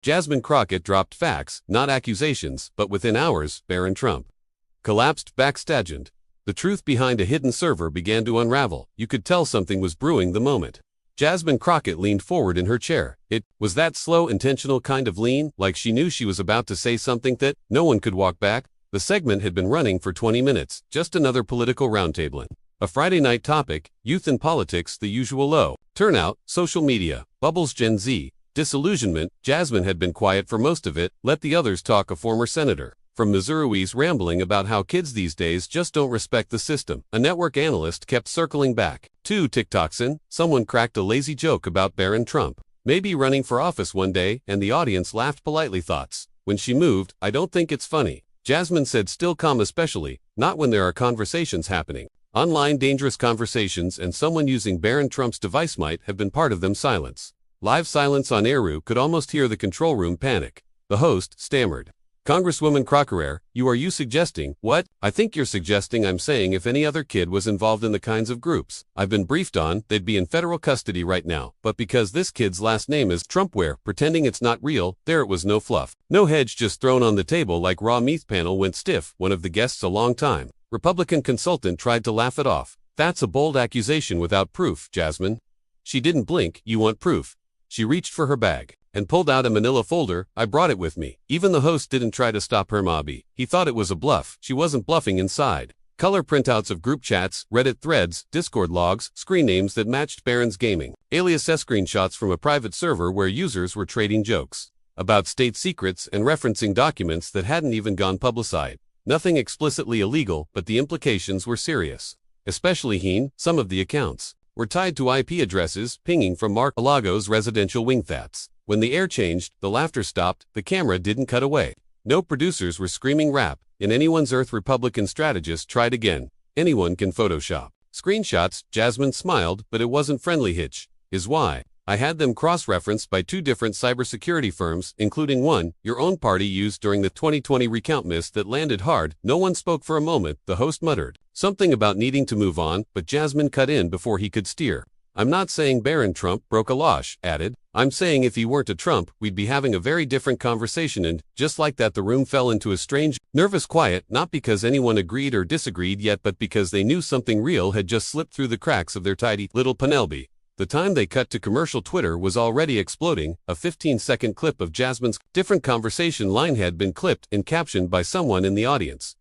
Jasmine Crockett dropped facts, not accusations, but within hours, Barron Trump collapsed backstaged. The truth behind a hidden server began to unravel. You could tell something was brewing the moment Jasmine Crockett leaned forward in her chair. It was that slow, intentional kind of lean, like she knew she was about to say something that no one could walk back. The segment had been running for 20 minutes, just another political roundtabling. A Friday night topic, youth in politics, the usual low turnout, social media, bubbles, Gen Z, disillusionment. Jasmine had been quiet for most of it, let the others talk. A former senator from Missouri's rambling about how kids these days just don't respect the system. A network analyst kept circling back. 2 TikToks in, someone cracked a lazy joke about Barron Trump maybe running for office one day, and the audience laughed politely. Thoughts. When she moved, I don't think it's funny, Jasmine said, still calm, especially not when there are conversations happening. Online, dangerous conversations, and someone using Barron Trump's device might have been part of them. Silence. Live silence on air. Could almost hear the control room panic. The host stammered. Congresswoman Crockett, are you suggesting? What? I think you're suggesting I'm saying if any other kid was involved in the kinds of groups I've been briefed on, they'd be in federal custody right now. But because this kid's last name is Trump, pretending it's not real, there it was, no fluff, no hedge, just thrown on the table like raw meat. Panel went stiff. One of the guests, a long-time Republican consultant, tried to laugh it off. That's a bold accusation without proof, Jasmine. She didn't blink. You want proof? She reached for her bag and pulled out a manila folder. I brought it with me. Even the host didn't try to stop her. Mobby. He thought it was a bluff. She wasn't bluffing. Inside, color printouts of group chats, Reddit threads, Discord logs, screen names that matched Barron's gaming alias, screenshots from a private server where users were trading jokes about state secrets and referencing documents that hadn't even gone publicized. Nothing explicitly illegal, but the implications were serious. Especially some of the accounts were tied to IP addresses pinging from Mar-a-Lago's residential wing. That's when the air changed, the laughter stopped, the camera didn't cut away. No producers were screaming rap in anyone's earth. Republican strategist tried again. Anyone can Photoshop screenshots. Jasmine smiled, but it wasn't friendly. Hitch is why I had them cross-referenced by 2 different cybersecurity firms, including one your own party used during the 2020 recount. Miss that landed hard. No one spoke for a moment. The host muttered something about needing to move on, but Jasmine cut in before he could steer. I'm not saying Barron Trump broke a law, added. I'm saying if he weren't a Trump, we'd be having a very different conversation. And just like that, the room fell into a strange, nervous quiet, not because anyone agreed or disagreed yet, but because they knew something real had just slipped through the cracks of their tidy little Penelope. The time they cut to commercial, Twitter was already exploding. A 15-second clip of Jasmine's different conversation line had been clipped and captioned by someone in the audience.